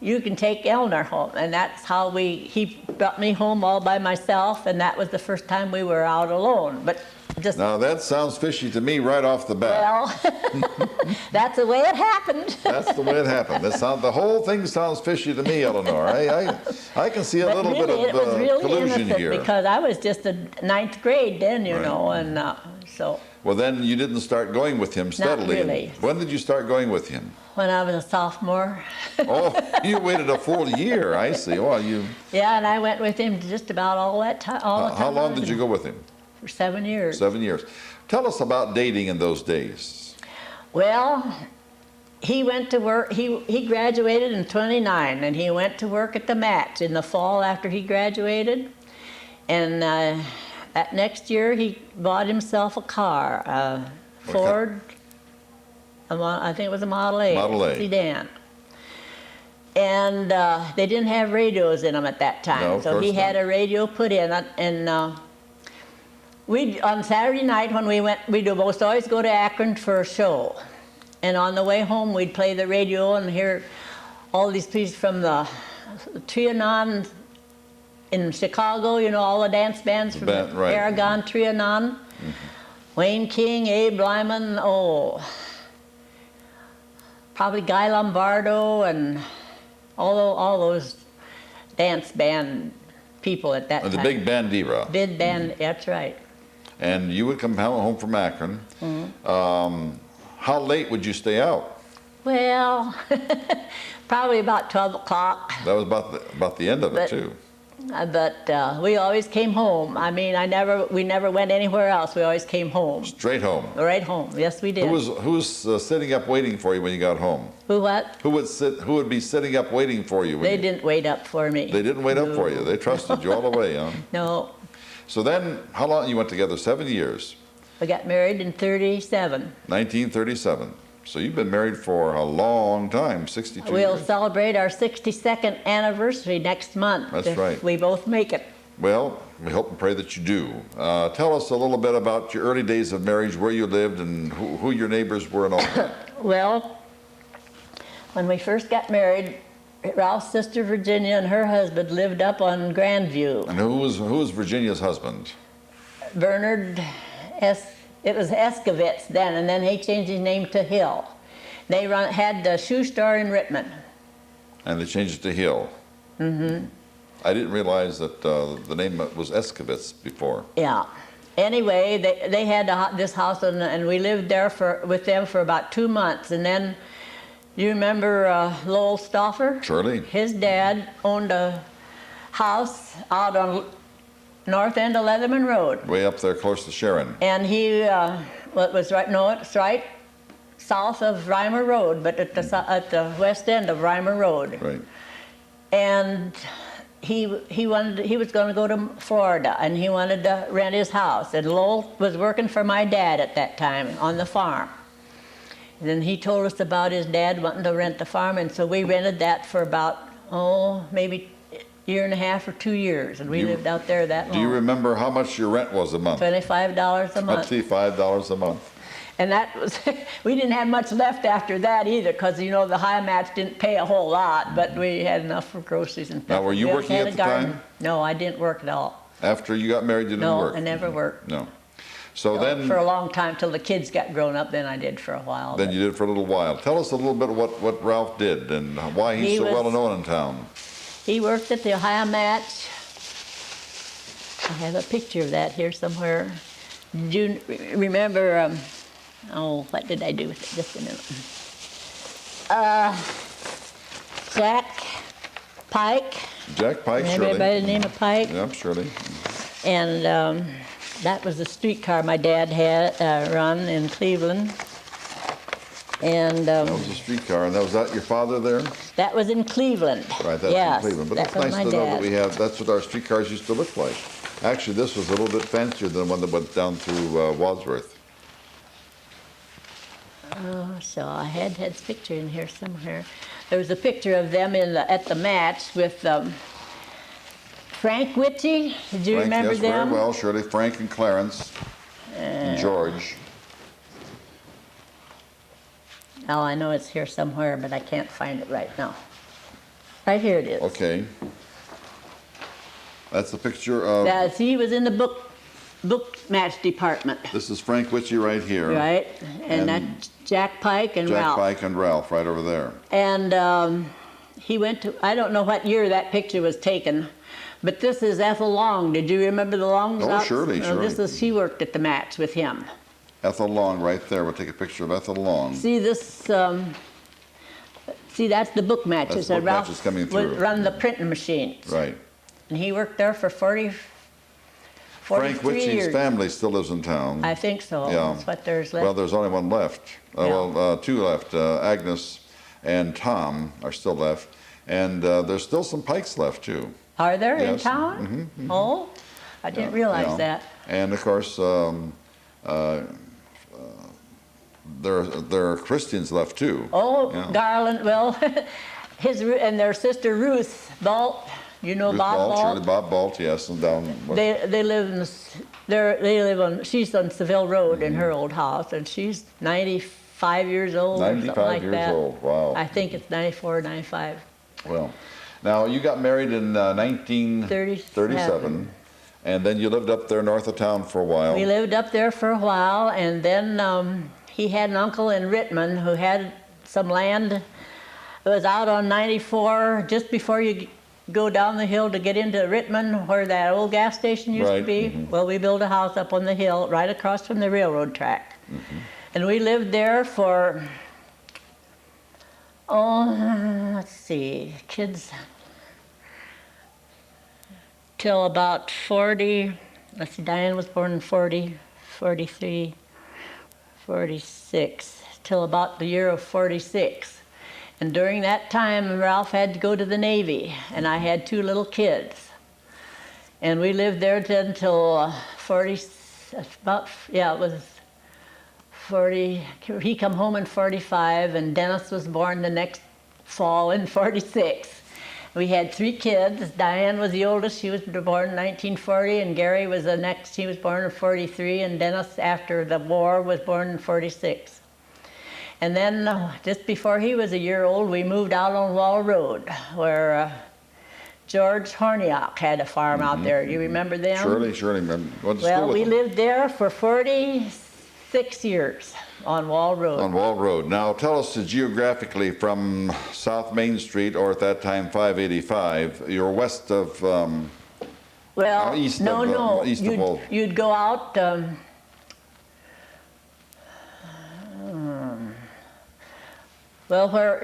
you can take Eleanor home. And that's how he brought me home all by myself, and that was the first time we were out alone. But just, Now that sounds fishy to me right off the bat. well, that's the way it happened. That's the way it happened. The whole thing sounds fishy to me, Eleanor. I can see a But little really, bit it was of really collusion innocent here. because I was just in ninth grade then, you Right. know, and so Well, then you didn't start going with him steadily. really. When did you start going with him? when I was a sophomore. Oh, you waited a full year. I see. Well, Yeah, and I went with him just about all that time. how long did you go with him? For 7 years. 7 years. Tell us about dating in those days. Well, he went to work. He graduated in '29, and he went to work at the Match in the fall after he graduated. And that next year, he bought himself a car, a Ford. I think it was a Model A. Model A. Sedan. And they didn't have radios in them at that time, No, of so course he had not. a radio put in it. And we on Saturday night when we went, we'd almost always go to Akron for a show. And on the way home, we'd play the radio and hear all these pieces from the Trianon in Chicago, you know, all the dance bands from Right. Aragon, Trianon, Wayne King, Abe Lyman, probably Guy Lombardo and all those dance band people at that time. The big Bandera. Big band, that's right. And you would come home from Akron. How late would you stay out? Well, probably about 12 o'clock. That was about the end of it, But- too. But we always came home. I mean, we never went anywhere else. We always came home. Straight home. Right home. Yes, we did. Who was sitting up waiting for you when you got home? Who what? Who would be sitting up waiting for you? They didn't wait up for me. They didn't wait up for you. They trusted you all the way, huh? No. So then, how long you went together? 7 years. We got married in 37. 1937. So you've been married for a long time, 62 We'll years. celebrate our 62nd anniversary next month. That's if right. we both make it. Well, we hope and pray that you do. Tell us a little bit about your early days of marriage, where you lived, and who your neighbors were and all that. Well, when we first got married, Ralph's sister Virginia and her husband lived up on Grandview. And who was Virginia's husband? Bernard it was Escovitz then, and then he changed his name to Hill. They had the shoe store in Rittman. And they changed it to Hill. Mm-hmm. I didn't realize that the name was Escovitz before. Yeah. Anyway, they had this house, and we lived there with them for about 2 months. And then, you remember Lowell Stauffer? Surely. His dad owned a house out on north end of Leatherman Road. Way up there close to Sharon. And it's right south of Reimer Road, but at the west end of Reimer Road. Right. And he was going to go to Florida, and he wanted to rent his house. And Lowell was working for my dad at that time on the farm. And then he told us about his dad wanting to rent the farm, and so we rented that for about, maybe a year and a half or 2 years, and we lived out there that long. Do you remember how much your rent was a month? $25 a month. $25 a month. And that was, we didn't have much left after that either, because, you know, the high match didn't pay a whole lot, but we had enough for groceries and stuff. Now, were you We working had at a the garden. time? No, I didn't work at all. After you got married, you didn't work? No, I never worked. No. So then, For a long time, till the kids got grown up, then I did for a while. then you did for a little while. Tell us a little bit of what Ralph did and why he's He so was- well known in town. He worked at the Ohio Match. I have a picture of that here somewhere. Do you remember, what did I do with it? Just a minute. Jack Pike. Jack Pike, Remember Shirley. by the name of Pike? Yep, Shirley. And that was the streetcar my dad had run in Cleveland. And That was a streetcar, and was that your father there? that was in Cleveland. Right, that's Yes, in Cleveland. But that it's was nice my to know that dad. we have, that's what our streetcars used to look like. Actually, this was a little bit fancier than the one that went down through Wadsworth. So I had his picture in here somewhere. There was a picture of them at the match with Frank Witchy. Did you Frank, remember yes, them? very well, Shirley. Frank and Clarence and George. Oh, I know it's here somewhere, but I can't find it right now. Right here it is. Okay. That's the picture of, He was in the book match department. this is Frank Witchy right here. Right, and that's Jack Pike and Jack Ralph. Pike and Ralph right over there. And he went to, I don't know what year that picture was taken, but this is Ethel Long. Did you remember the Longs? Oh, surely, surely. She worked at the match with him. Ethel Long right there. We'll take a picture of Ethel Long. See this, see that's the book matches. That's the book Ralph matches coming would through. run the printing machines. Right. And he worked there for 43 Frank Witchy's years. family still lives in town. I think so. Yeah. That's what there's left. Well, there's only one left. Yeah. Well, two left. Agnes and Tom are still left. And there's still some Pikes left, too. Are there in Yes. town? Oh, I didn't realize Yeah. that. And, of course, there are Christians left, too. Oh, Yeah. Garland, well, and their sister Ruth Balt, you know Ruth Bob Balt, Balt? Shirley Bob Balt, yes, and down. They live in, she's on Seville Road in her old house, and she's 95 years old or something 95 like years that. old, wow. I think it's 94 or 95. Well, now you got married in 1937, and then you lived up there north of town for a while. We lived up there for a while, and then he had an uncle in Rittman who had some land. It was out on 94, just before you go down the hill to get into Rittman, where that old gas station used to Right, be. mhm. Well, we built a house up on the hill, right across from the railroad track. And we lived there for, let's see, kids, till about 40, let's see, Diane was born in 40, 43, 46, till about the year of 46. And during that time, Ralph had to go to the Navy, and I had 2 little kids. And we lived there until 40, about, yeah, it was 40, he come home in 45, and Dennis was born the next fall in 46. We had 3 kids. Diane was the oldest. She was born in 1940, and Gary was the next. He was born in 43, and Dennis, after the war, was born in 46. And then, just before he was a year old, we moved out on Wall Road, where George Horniak had a farm out there. You remember them? Surely, remember. Went to school Well, with we them. lived there for 46 years on Wall Road. On Wall Road. Now, tell us geographically from South Main Street, or at that time 585, you're west of, Well, east no, of, no. east of Wall. You'd go out. Well, where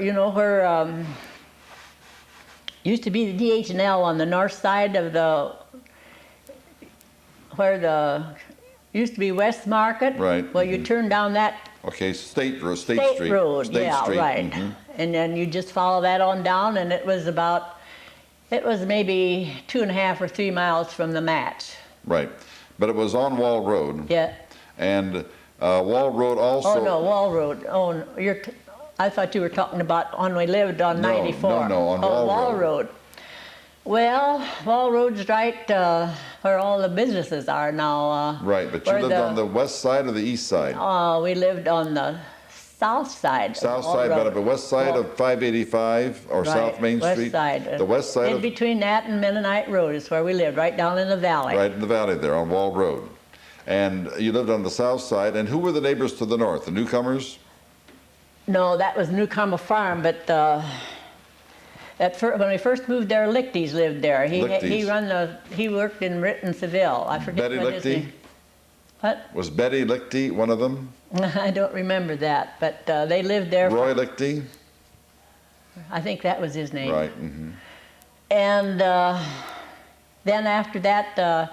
used to be the DH&L on the north side of used to be West Market. Right, Well, you turn down that okay, State Street. State Road, State yeah, Street. right. Mhm. And then you just follow that on down, and it was maybe 2.5 or 3 miles from the match. Right. But it was on Wall Road. Yeah. And Wall Road also. Oh, no, Wall Road. Oh, no, I thought you were talking about when we lived on No, 94. no, on Oh, Wall Road. Well, Wall Road's right where all the businesses are now. Right, but you lived on the west side or the east side? We lived on the south side. South of Wall side, Road. but the west side of 585 or Right, South Main west Street? Side. The west side In of, between that and Mennonite Road is where we lived, right down in the valley. right in the valley there on Wall Road. And you lived on the south side, and who were the neighbors to the north, the newcomers? No, that was Newcomer Farm, but when we first moved there, Lichty's lived there. He worked in Ritten, Seville. I forget Betty what his Lichty? name. What? Was Betty Lichty one of them? I don't remember that, but they lived there. Roy Lichty? I think that was his name. Right. Mhm. And then after that,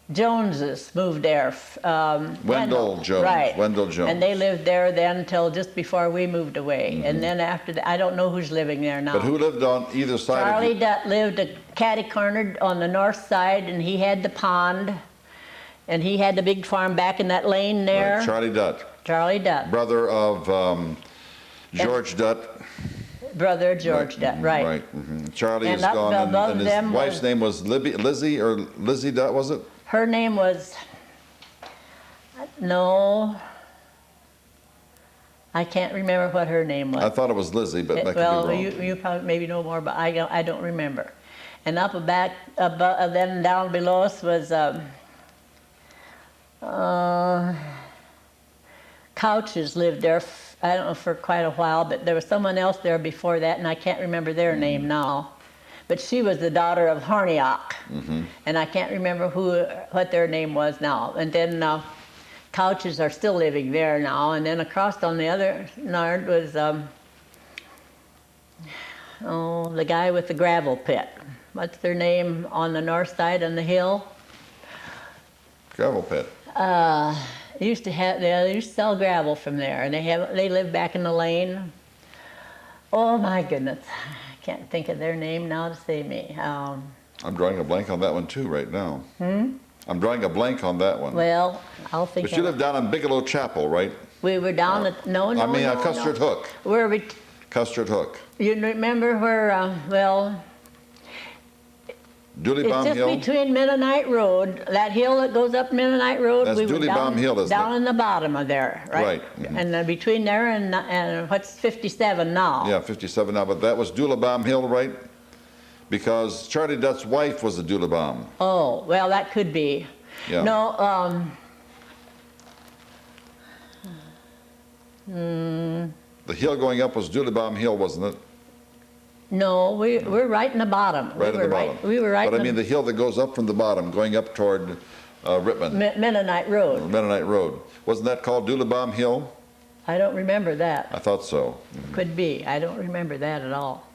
Joneses moved there. Wendell Jones. Right. Wendell Jones. And they lived there then till just before we moved away. And then after that, I don't know who's living there now. But who lived on either side Charlie of you? Dutt lived catty-cornered on the north side, and he had the pond, and he had the big farm back in that lane there. Right, Charlie Dutt, Charlie Dutt, brother of George Dutt. brother of George Dutt, right. Right. Mhm. Charlie And is up gone, above and his them wife's was- name was Lizzie Dutt, was it? Her name was, no, I can't remember what her name was. I thought it was Lizzie, but that could Well, be wrong. you probably maybe know more, but I don't remember. And up back, above, then down below us was Couches lived there. I don't know, for quite a while, but there was someone else there before that, and I can't remember their name now. But she was the daughter of Horniak, and I can't remember what their name was now. And then Couches are still living there now, and then across on the other yard was the guy with the gravel pit. What's their name on the north side on the hill? Gravel pit. They used to sell gravel from there, and they live back in the lane. Oh my goodness, I can't think of their name now to save me. I'm drawing a blank on that one too right now. I'm drawing a blank on that one. Well, I'll think. But you live down in Bigelow Chapel, right? We were down at Custard Hook. Where we? Custard Hook. You remember where? Dooleybaum It's just Hill. between Mennonite Road, that hill that goes up Mennonite Road. That's Dooleybaum Hill, isn't down it? in the bottom of there, right? Right. And then between there and what's 57 now? Yeah, 57 now, but that was Dooleybaum Hill, right? Because Charlie Dutt's wife was a Dooleybaum. Oh, well, that could be. Yeah. No, The hill going up was Dooleybaum Hill, wasn't it? no, we're right in the bottom. Right at the bottom. We were right But I in mean the hill that goes up from the bottom, going up toward Rittman, Mennonite Road. Mennonite Road. Wasn't that called Dooleybaum Hill? I don't remember that. I thought so. Could be. I don't remember that at all.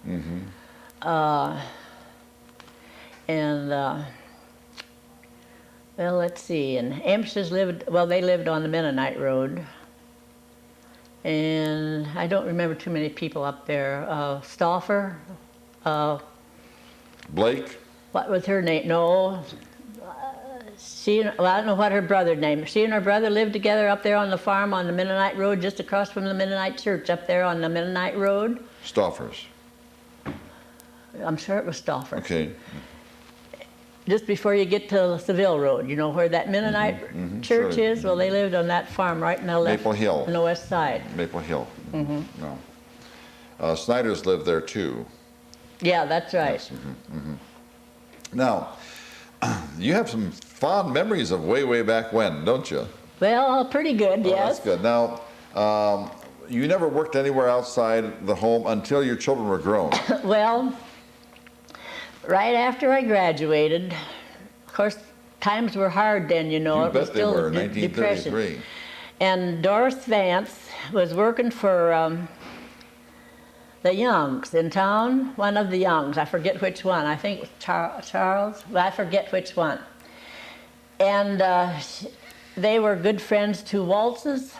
Well, let's see. And Amsh's they lived on the Mennonite Road. And I don't remember too many people up there. Stauffer, Blake? what was her name? No. I don't know what her brother's name. She and her brother lived together up there on the farm on the Mennonite Road, just across from the Mennonite Church up there on the Mennonite Road. Stauffers. I'm sure it was Stauffer. Okay. Just before you get to Seville Road, you know where that Mennonite church sure. is? Well, they lived on that farm right in the left, Maple Hill. on the west side. Maple Hill. No. Snyder's lived there too. Yeah, that's right. Yes. Now, you have some fond memories of way, way back when, don't you? Well, pretty good, Oh, yes. that's good. Now, you never worked anywhere outside the home until your children were grown. Well, right after I graduated, of course, times were hard then, you know. You It was bet they still were, a depression. 1933. And Doris Vance was working for the Youngs in town, one of the Youngs. I forget which one. I think it was Charles. Well, I forget which one. And they were good friends to Waltz's.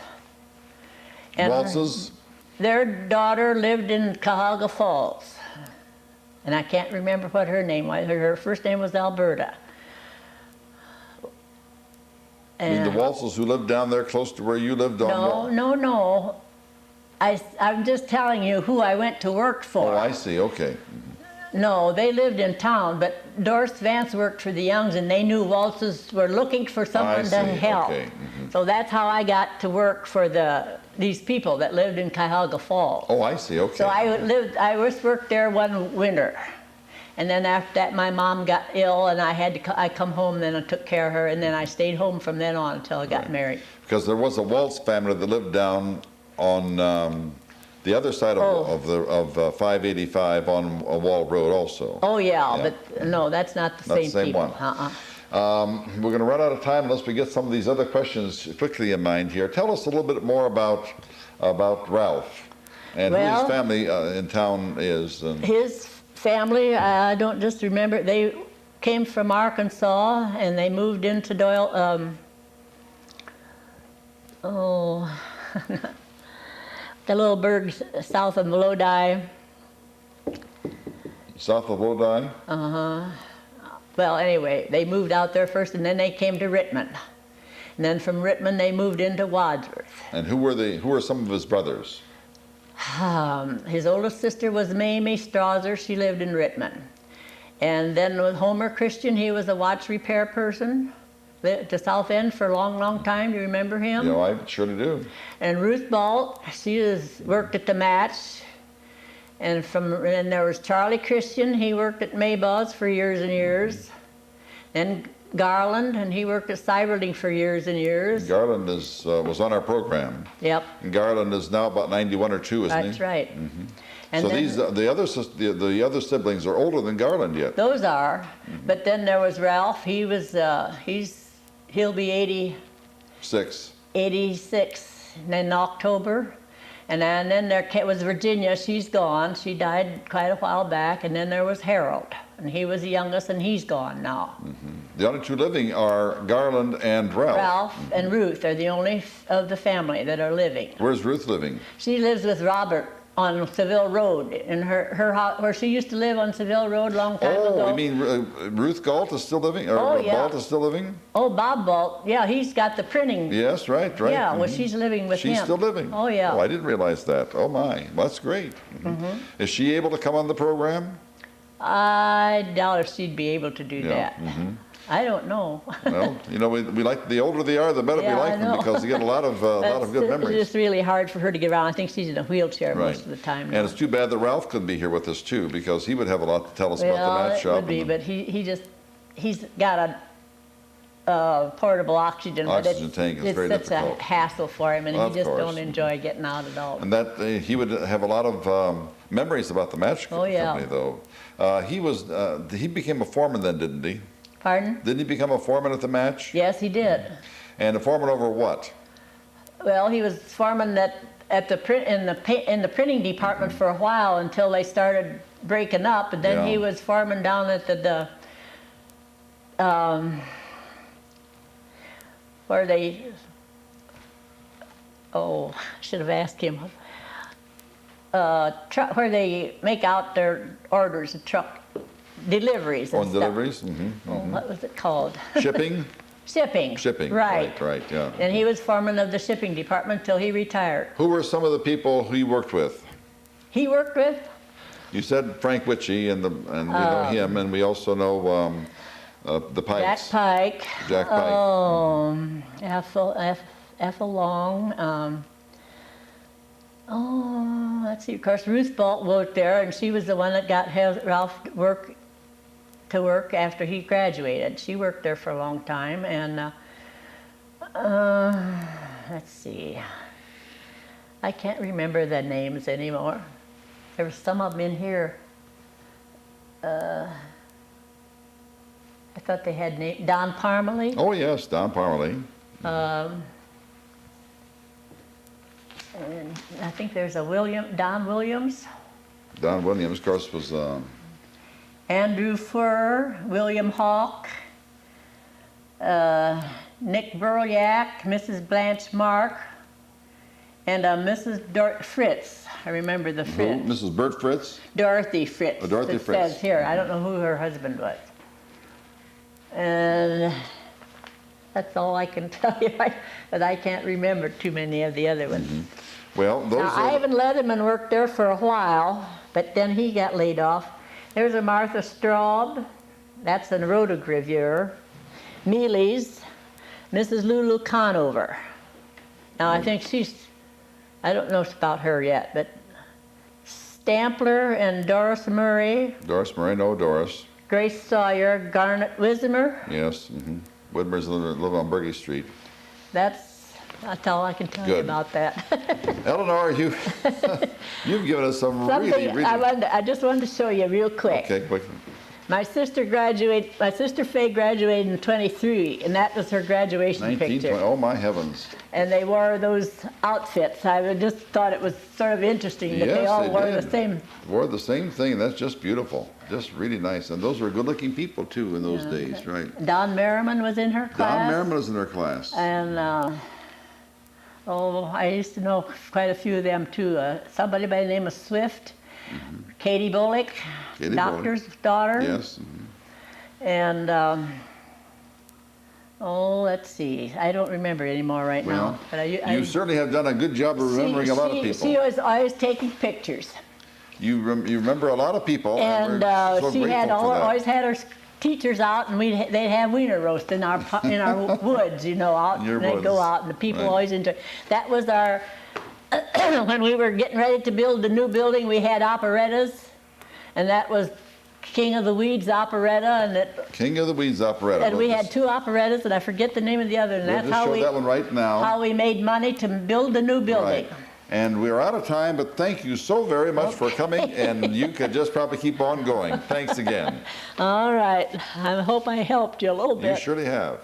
And Waltz's? their daughter lived in Cuyahoga Falls. And I can't remember what her name was. Her first name was Alberta. I mean, the Waltzes who lived down there close to where you lived on No. I'm just telling you who I went to work for. Oh, I see. Okay. No, they lived in town, but Doris Vance worked for the Youngs, and they knew Waltzes were looking for someone to help. Okay. So that's how I got to work for these people that lived in Cuyahoga Falls. Oh, I see. Okay. So I worked there one winter. And then after that, my mom got ill, and I come home, then I took care of her, and then I stayed home from then on until I got married. Because there was a Waltz family that lived down on the other side of 585 on Wall Road also. Oh, yeah, but no, that's not the same same people. one. We're going to run out of time unless we get some of these other questions quickly in mind here. Tell us a little bit more about Ralph and who his family in town is. And his family, I don't just remember, they came from Arkansas and they moved into Doyle, the little burg south of Lodi. South of Lodi? Well, anyway, they moved out there first, and then they came to Rittman. And then from Rittman, they moved into Wadsworth. And who were some of his brothers? His oldest sister was Mamie Strasser. She lived in Rittman. And then with Homer Christian, he was a watch repair person. lived at the South End for a long, long time. Do you remember him? You know, I surely do. And Ruth Balt, worked at the Match. And there was Charlie Christian. He worked at Maybaugh's for years and years. Then Garland, and he worked at Cyberlink for years and years. Garland was on our program. Yep. And Garland is now about 91 or 2, isn't he? That's right. Mm-hmm. And so then, the other siblings are older than Garland yet. those are. But then there was Ralph. He'll be 86 in October. And then there was Virginia. She's gone. She died quite a while back. And then there was Harold, and he was the youngest, and he's gone now. Mm-hmm. The only two living are Garland and Ralph. Ralph and Ruth are the only of the family that are living. Where's Ruth living? She lives with Robert on Seville Road, in her house where she used to live on Seville Road a long time ago. Oh, you mean Ruth Galt is still living? Or Oh, yeah. Balt is still living? Oh, Bob Balt, yeah, he's got the printing. Yes, right. Yeah, well, Mhm. she's living with him. She's still living? Oh, yeah. Oh, I didn't realize that. Oh, my. Well, that's great. Mhm. Is she able to come on the program? I doubt if she'd be able to do Yeah. that. Mhm. I don't know. Well, you know, we like, the older they are, the better Yeah, we I like them, know. because they get a lot of good memories. It's just really hard for her to get around. I think she's in a wheelchair Right. most of the time And now. it's too bad that Ralph couldn't be here with us too, because he would have a lot to tell us about the Well, match it shop. would be, but he's got a portable oxygen. but Oxygen tank is very it's difficult. a hassle for him, and Of he just course. don't enjoy getting out at all. And that he would have a lot of memories about the match Oh, yeah. company, though. He became a foreman then, didn't he? Pardon? Didn't he become a foreman at the match? Yes, he did. And a foreman over what? Well, he was foreman in the printing department for a while until they started breaking up, and then Yeah. he was foreman down at where they. Oh, I should have asked him. Where they make out their orders, truck deliveries and On stuff. deliveries? Mm-hmm. Oh, what was it called? Shipping? Shipping. Shipping. Right. Right, yeah. And he was foreman of the shipping department until he retired. Who were some of the people who you worked with? He worked with? You said Frank Witchy, and we know him, and we also know the Pikes. Jack Pike. Jack Pike. Oh, Ethel Long. Let's see. Of course, Ruth Balt worked there, and she was the one that got Ralph to work after he graduated. She worked there for a long time, and let's see. I can't remember the names anymore. There were some of them in here. I thought they had names. Don Parmalee. Oh, yes, Don Parmalee. And I think there's a Don Williams. Don Williams, of course, was... Andrew Furr, William Hawk, Nick Burlyak, Mrs. Blanche Mark, and Mrs. Fritz. I remember the Fritz. Who? Mrs. Bert Fritz? Dorothy Fritz. Oh, Dorothy it Fritz. says here. I don't know who her husband was. And that's all I can tell you. But I can't remember too many of the other ones. Mm-hmm. Well, those Now, are... Ivan Leatherman worked there for a while, but then he got laid off. There's a Martha Straub, that's a rotogravure. Mealy's, Mrs. Lulu Conover. Now I think I don't know about her yet, but Stampler and Doris Murray, Doris Murray, no, Doris. Grace Sawyer, Garnet Wismer. Yes. Mm-hmm. Widmer's live on Berge Street. That's all I can tell you Good. about that. Eleanor, you've given us some really... I just wanted to show you real quick. Okay, quick. My sister Faye graduated in '23, and that was her graduation 1920. picture. Oh, my heavens. And they wore those outfits. I just thought it was sort of interesting that they Yes, all they wore did. the same. Wore the same thing. That's just beautiful. Just really nice. And those were good-looking people, too, in those days, right? Don Merriman was in her class. Don Merriman was in her class. And, I used to know quite a few of them, too. Somebody by the name of Swift, Katie Bullock, Katie doctor's daughter. Yes. Mm-hmm. And, let's see. I don't remember anymore right now. But You certainly have done a good job of remembering a lot of people. She was always taking pictures. You remember a lot of people, And we're so she had grateful for that. always had her teachers out, and they'd have wiener roast in our woods, you know, out. Your And they'd go woods, out, and the people right. always enjoyed. That was our when we were getting ready to build the new building. We had operettas, and that was King of the Weeds operetta, and King of the Weeds operetta. and we had 2 operettas, and I forget the name of the other. And We'll that's just how show we that one right now. how we made money to build the new building. Right. And we're out of time, but thank you so very much for coming, and you could just probably keep on going. Thanks again. All right. I hope I helped you a little bit. You surely have.